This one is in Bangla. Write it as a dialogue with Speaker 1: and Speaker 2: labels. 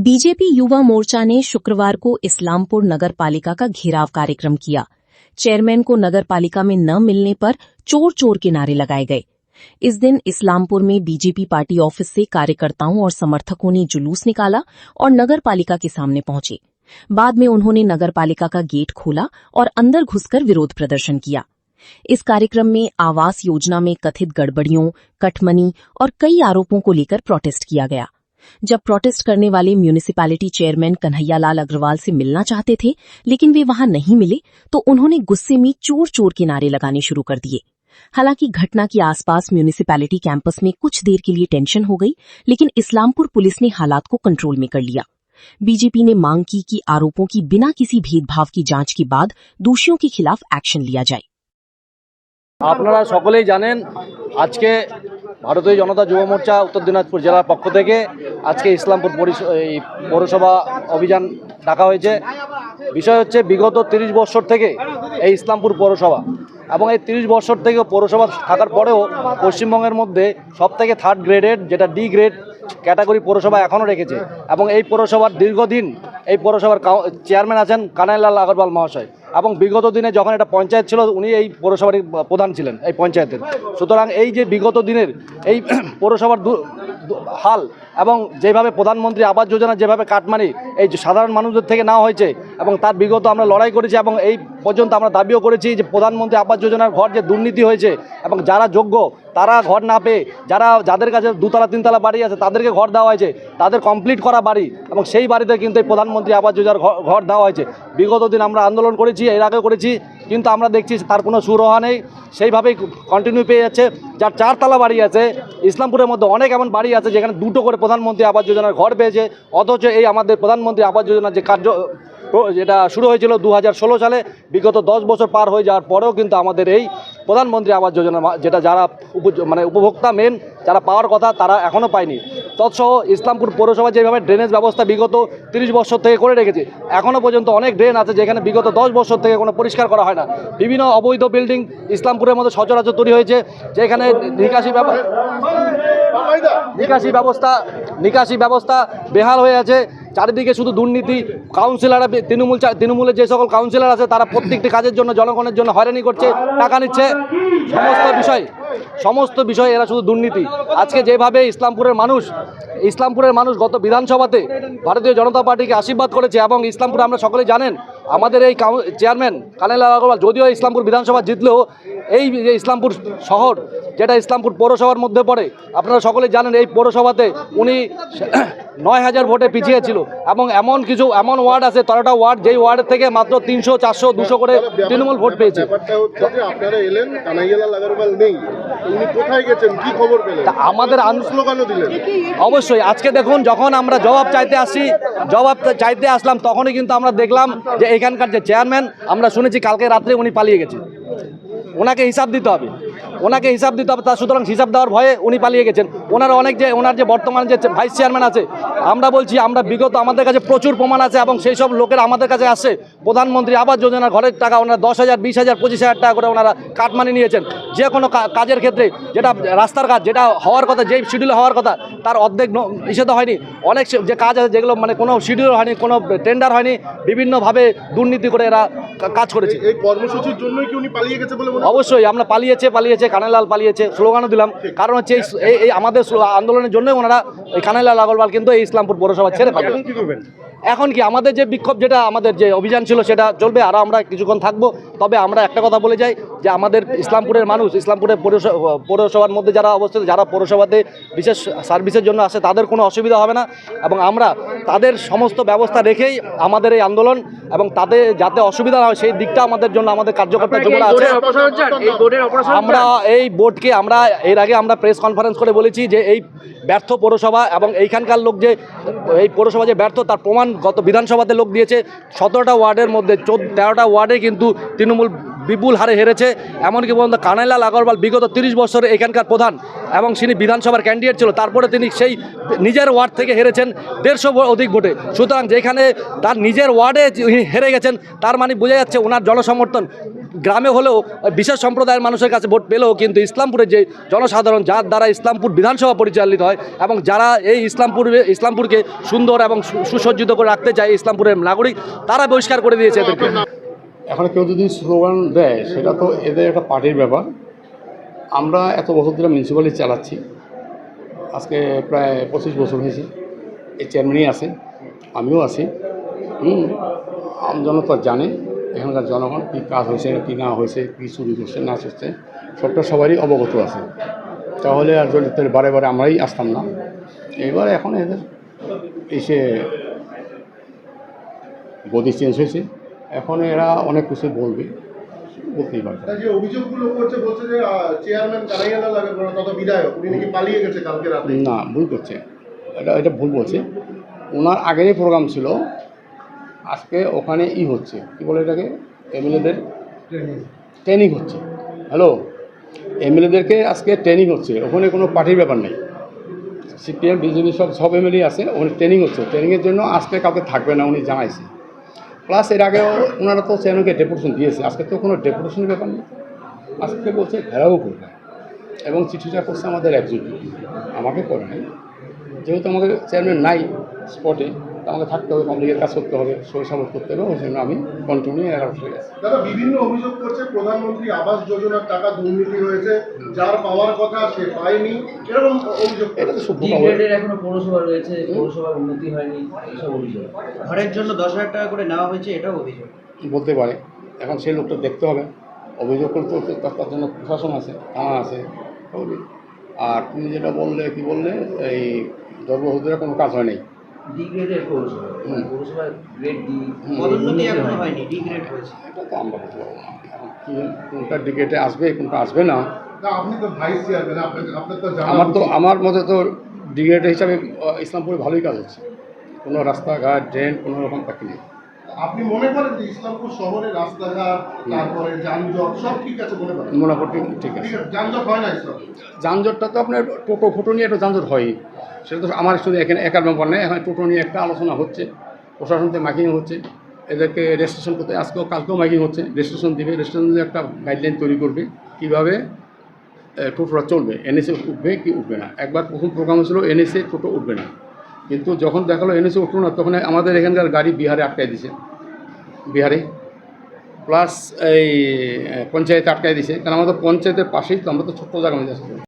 Speaker 1: बीजेपी युवा मोर्चा ने शुक्रवार को इस्लामपुर नगर पालिका का घेराव कार्यक्रम किया। चेयरमैन को नगर पालिका में न मिलने पर चोर चोर के नारे लगाए गए। इस दिन इस्लामपुर में बीजेपी पार्टी ऑफिस से कार्यकर्ताओं और समर्थकों ने जुलूस निकाला और नगर पालिका के सामने पहुंचे। बाद में उन्होंने नगर पालिका का गेट खोला और अंदर घुसकर विरोध प्रदर्शन किया। इस कार्यक्रम में आवास योजना में कथित गड़बड़ियों, कटमनी और कई आरोपों को लेकर प्रोटेस्ट किया गया। जब प्रोटेस्ट करने वाले म्यूनिसिपैलिटी चेयरमैन कन्हैयालाल अग्रवाल से मिलना चाहते थे, लेकिन वे वहां नहीं मिले, तो उन्होंने गुस्से में चोर चोर के नारे लगाने शुरू कर दिए। हालांकि घटना के आसपास म्यूनिसिपैलिटी कैंपस में कुछ देर के लिए टेंशन हो गई, लेकिन इस्लामपुर पुलिस ने हालात को कंट्रोल में कर लिया। बीजेपी ने मांग की कि आरोपों की बिना किसी भेदभाव की जांच के बाद दोषियों के खिलाफ एक्शन लिया जाए।
Speaker 2: আপনারা সকলেই জানেন আজকে ভারতীয় জনতা যুব মোর্চা উত্তর দিনাজপুর জেলার পক্ষ থেকে আজকে ইসলামপুর পৌরসভা অভিযান ডাকা হয়েছে। বিষয় হচ্ছে বিগত 30 বছর থেকে এই ইসলামপুর পৌরসভা এবং এই 30 বছর থেকে পৌরসভা থাকার পরেও পশ্চিমবঙ্গের মধ্যে সবথেকে থার্ড গ্রেডের যেটা ডি গ্রেড ক্যাটাগরি পৌরসভা এখনও রেখেছে এবং এই পৌরসভার দীর্ঘদিন এই পৌরসভার চেয়ারম্যান আছেন কানাইলাল আগরওয়াল মহাশয় এবং বিগত দিনে যখন এটা পঞ্চায়েত ছিল উনি এই পৌরসভার প্রধান ছিলেন এই পঞ্চায়েতের। সুতরাং এই যে বিগত দিনের এই পৌরসভার হাল এবং যেভাবে প্রধানমন্ত্রী আবাস যোজনা যেভাবে কাটমানি এই সাধারণ মানুষদের থেকে নেওয়া হয়েছে এবং তার বিগত আমরা লড়াই করেছি এবং এই পর্যন্ত আমরা দাবিও করেছি যে প্রধানমন্ত্রী আবাস যোজনার ঘর যে দুর্নীতি হয়েছে এবং যারা যোগ্য তারা ঘর না পেয়ে যাদের কাছে 2তলা 3তলা বাড়ি আছে তাদেরকে ঘর দেওয়া হয়েছে, তাদের কমপ্লিট করা বাড়ি এবং সেই বাড়িতে কিন্তু এই প্রধানমন্ত্রী আবাস যোজনার ঘর দেওয়া হয়েছে। বিগত দিন আমরা আন্দোলন করেছি, এর আগে করেছি, কিন্তু আমরা দেখছি তার কোনো সুরাহা নেই, সেইভাবেই কন্টিনিউ পেয়ে যাচ্ছে। যার 4তলা বাড়ি আছে, ইসলামপুরের মধ্যে অনেক এমন বাড়ি আছে যেখানে 2টো করে প্রধানমন্ত্রী আবাস যোজনার ঘর পেয়েছে, অথচ এই আমাদের প্রধানমন্ত্রী আবাস যোজনার যে যেটা শুরু হয়েছিল 2016 সালে, বিগত 10 বছর পার হয়ে যাওয়ার পরেও কিন্তু আমাদের এই প্রধানমন্ত্রী আবাস যোজনা যেটা যারা উপভোক্তা মেন যারা পাওয়ার কথা তারা এখনও পায়নি। তৎসহ ইসলামপুর পৌরসভা যেভাবে ড্রেনেজ ব্যবস্থা বিগত 30 বছর থেকে করে রেখেছে, এখনও পর্যন্ত অনেক ড্রেন আছে যেখানে বিগত 10 বছর থেকে কোনো পরিষ্কার করা হয় না। বিভিন্ন অবৈধ বিল্ডিং ইসলামপুরের মধ্যে সচরাচর তৈরি হয়েছে, যেখানে নিকাশি ব্যবস্থা বেহাল হয়ে আছে। চারিদিকে শুধু দুর্নীতি। কাউন্সিলররা তৃণমূলের যে সকল কাউন্সিলর আছে তারা প্রত্যেকটি কাজের জন্য জনগণের জন্য হয়রানি করছে, টাকা নিচ্ছে, সমস্ত বিষয় এরা শুধু দুর্নীতি। আজকে যেভাবে ইসলামপুরের মানুষ গত বিধানসভাতে ভারতীয় জনতা পার্টিকে আশীর্বাদ করেছে এবং ইসলামপুরে আমরা সকলেই জানেন আমাদের এই চেয়ারম্যান কানাইলাল আগরওয়াল যদিও ইসলামপুর বিধানসভা জিতলেও এই যে ইসলামপুর শহর যেটা ইসলামপুর পৌরসভার মধ্যে পড়ে, আপনারা সকলেই জানেন এই পৌরসভাতে উনি 9000 ভোটে পিছিয়ে ছিল এবং এমন ওয়ার্ড আছে 13টা ওয়ার্ড, যেই ওয়ার্ডের থেকে মাত্র 300, 400, 200 করে তৃণমূল ভোট পেয়েছে।
Speaker 3: আপনারা এলেন, কানাইলাল আগরওয়াল নেই, উনি কোথায় গেছেন, কি খবর পেলেন?
Speaker 2: আমাদের স্লোগানও দিলেন। অবশ্যই আজকে দেখুন, যখন আমরা জবাব চাইতে আসলাম তখনই কিন্তু আমরা দেখলাম যে এখানকার যে চেয়ারম্যান, আমরা শুনেছি কালকে রাত্রে উনি পালিয়ে গেছেন। ওনাকে হিসাব দিতে হবে, তার সুতরাং হিসাব দেওয়ার ভয়ে উনি পালিয়ে গেছেন। ওনার যে বর্তমানে যে ভাইস চেয়ারম্যান আছে, আমরা বলছি আমরা বিগত আমাদের কাছে প্রচুর প্রমাণ আছে এবং সেই সব লোকেরা আমাদের কাছে আসছে প্রধানমন্ত্রী আবাস যোজনার ঘরের টাকা ওনারা 10,000, 20,000, 25,000 টাকা করে ওনারা কাটমানি নিয়েছেন। যে কোনো কাজের ক্ষেত্রে যেটা রাস্তার কাজ যেটা হওয়ার কথা, যেই শিডিউলে হওয়ার কথা তার অর্ধেক নিষেধ হয়নি। অনেক যে কাজ আছে যেগুলো কোনো শিডিউল হয়নি, কোনো টেন্ডার হয়নি, বিভিন্নভাবে দুর্নীতি করে এরা কাজ করেছে।
Speaker 3: এই কর্মসূচির জন্যই কি উনি পালিয়ে গেছে বলে?
Speaker 2: অবশ্যই আমরা পালিয়েছে, কানাইলাল পালিয়েছে, স্লোগানও দিলাম। কারণ হচ্ছে এই আমাদের আন্দোলনের জন্যই ওনারা এই কানাইলাল আগরওয়াল কিন্তু এই ইসলামপুর পৌরসভা ছেড়ে পাবেন। এখন কি আমাদের যে বিক্ষোভ, যেটা আমাদের যে অভিযান ছিল সেটা চলবে, আরও আমরা কিছুক্ষণ থাকবো। তবে আমরা একটা কথা বলে যাই যে আমাদের ইসলামপুরের মানুষ, ইসলামপুরের পৌরসভার মধ্যে যারা অবস্থিত, যারা পৌরসভাতে বিশেষ সার্ভিসের জন্য আসে, তাদের কোনো অসুবিধা হবে না এবং আমরা তাদের সমস্ত ব্যবস্থা রেখেই আমাদের এই আন্দোলন এবং তাদের যাতে অসুবিধা না হয় সেই দিকটা আমাদের জন্য আমাদের কার্যকর্তা যুবরা আছে। আমরা এই বোর্ডকে এর আগে আমরা প্রেস কনফারেন্স করে বলেছি যে এই ব্যর্থ পৌরসভা এবং এইখানকার লোক যে এই পৌরসভা যে ব্যর্থ তার প্রমাণ গত বিধানসভাতে লোক দিয়েছে। 17টা ওয়ার্ডের মধ্যে 13টা ওয়ার্ডে কিন্তু তৃণমূল বিপুল হারে হেরেছে। এমনকি পর্যন্ত কানাইলাল আগরওয়াল বিগত 30 বছরে এখানকার প্রধান এবং তিনি বিধানসভার ক্যান্ডিডেট ছিল, তারপরে তিনি সেই নিজের ওয়ার্ড থেকে হেরেছেন 150 অধিক ভোটে। সুতরাং যেখানে তার নিজের ওয়ার্ডে হেরে গেছেন, তার মানে বোঝা যাচ্ছে ওনার জনসমর্থন গ্রামে হলেও বিশেষ সম্প্রদায়ের মানুষের কাছে ভোট পেলেও কিন্তু ইসলামপুরের যে জনসাধারণ, যার দ্বারা ইসলামপুর বিধানসভা পরিচালিত হয় এবং যারা এই ইসলামপুরকে সুন্দর এবং সুসজ্জিত করে রাখতে চায় ইসলামপুরের নাগরিক, তারা বহিষ্কার করে দিয়েছে এদেরকে।
Speaker 4: এখন কেউ যদি স্লোগান দেয় সেটা তো এদের একটা পার্টির ব্যাপার। আমরা এত বছর ধরে মিউনিসিপ্যালিটি চালাচ্ছি, আজকে প্রায় 25 বছর হয়েছে। এই চেয়ারম্যানই আছে, আমিও আছি। আমজনতা জানে এখানকার জনগণ কী কাজ হয়েছে কী না হয়েছে, কী চুরি করছে না করছে, সবটা সবারই অবগত আছে। তাহলে আর যদি বারে বারে আমরাই আসতাম না। এবার এখন এদের এসে গদি চেঞ্জ হয়েছে, এখন এরা অনেক কিছু বলবে, বলতেই পারবে।
Speaker 3: যে অভিযোগগুলো করছে, বলছে যে চেয়ারম্যান কানাইয়ালাল লাগারওয়াল তথা বিধায়ক উনি নাকি পালিয়ে গেছে কালকে রাতে।
Speaker 4: না, ভুল করছে, এটা ভুল বলছে। ওনার আগেরই প্রোগ্রাম ছিল, আজকে ওখানে হচ্ছে কি বলে এটাকে, এমএলএদের ট্রেনিং হচ্ছে। হ্যালো, এমএলএদেরকে আজকে ট্রেনিং হচ্ছে, ওখানে কোনো পার্টির ব্যাপার নেই। সিপিএম বিজেপি সব এমএলএ আছে, ওখানে ট্রেনিং হচ্ছে। ট্রেনিংয়ের জন্য আজকে কাউকে থাকবে না উনি জানাইছে। প্লাস এর আগেও ওনারা তো চেয়ারম্যানকে ডেপুটেশন দিয়েছে, আজকে তো কোনো ডেপুটেশনের ব্যাপার নেই। আজকে বলছে ঘেরাও করবে, এবং চিঠিটা করছে আমাদের এক্সিকিউটিভ, আমাকে করে নাই। যেহেতু আমাকে চেয়ারম্যান নাই স্পটে, আমাকে থাকতে হবে, পাবলিকের কাজ করতে হবে, সই সাবত করতে হবে, ওই জন্য আমি কন্টিনিউ হয়ে গেছি।
Speaker 3: দাদা, বিভিন্ন অভিযোগ করছে প্রধানমন্ত্রী আবাস যোজনার টাকা দুর্নীতি হয়েছে, যার পাওয়ার কথা সে পায়নি, এরকম অভিযোগ।
Speaker 4: এটা তো শুদ্ধ
Speaker 5: ডি গ্রেডের এখনো পৌরসভা রয়েছে, পৌরসভার উন্নতি হয়নি, এইসব অভিযোগ। ঘরের জন্য 10,000 টাকা করে নেওয়া হয়েছে, এটাও অভিযোগ।
Speaker 4: বলতে পারে, এখন সেই লোকটা দেখতে হবে। অভিযোগ করতে হচ্ছে, তার জন্য প্রশাসন আছে, থানা আছে, বুঝলি। আর তুমি যেটা বললে, কি বললে, এই ধর্মহুদুরা কোনো কাজ হয় নাই।
Speaker 5: ডি গ্রেডের পৌরসভা, পৌরসভার গ্রেড ডি,
Speaker 3: পদোন্নতি
Speaker 5: এখনো হয়নি, ডি গ্রেড হয়েছে।
Speaker 4: এটা তো আমরা বলতে পারবো না এখন কি, কোনটা ডিগেটে আসবে কোনটা আসবে না।
Speaker 3: আপনি তো ভাইস চেয়ারম্যান, আপনার তো জানা
Speaker 4: আমার
Speaker 3: উচিত।
Speaker 4: আমার মতে তো ডিগ্রেড হিসাবে ইসলামপুরে ভালোই কাজ হচ্ছে, কোনো রাস্তাঘাট ড্রেন কোনো রকম বাকি নেই।
Speaker 3: আপনি মনে করেন যে ইসলামপুর শহরে রাস্তাঘাট, তারপরে যানজট সব ঠিক আছে মনে করেন?
Speaker 4: মোটামুটি ঠিক আছে।
Speaker 3: যানজট হয় না ইসলামপুর?
Speaker 4: যানজটটা তো আপনার টোটো ফোটো নিয়ে একটা যানজট হয়, সেটা তো আমার শুধু এখানে একার ব্যাপার নেই। এখন টোটো নিয়ে একটা আলোচনা হচ্ছে, প্রশাসন থেকে মাইকিং হচ্ছে, এদেরকে রেজিস্ট্রেশন করতে আজকেও কালকেও মাইকিং হচ্ছে। রেজিস্ট্রেশন দিবে, রেজিস্ট্রেশন দিয়ে একটা গাইডলাইন তৈরি করবে কীভাবে টোটোটা চলবে, এনএসএ উঠবে কি উঠবে না। একবার প্রথম প্রোগ্রাম ছিল এনএসএ টোটো উঠবে না, কিন্তু যখন দেখালো এনএসএ উঠলো না, তখন আমাদের এখানকার গাড়ি বিহারে আটকায় দিছে, বিহারে প্লাস এই পঞ্চায়েতে আটকায় দিছে। কারণ আমাদের পঞ্চায়েতের পাশেই তো, আমরা তো ছোট্ট জায়গা মধ্যে আসছি।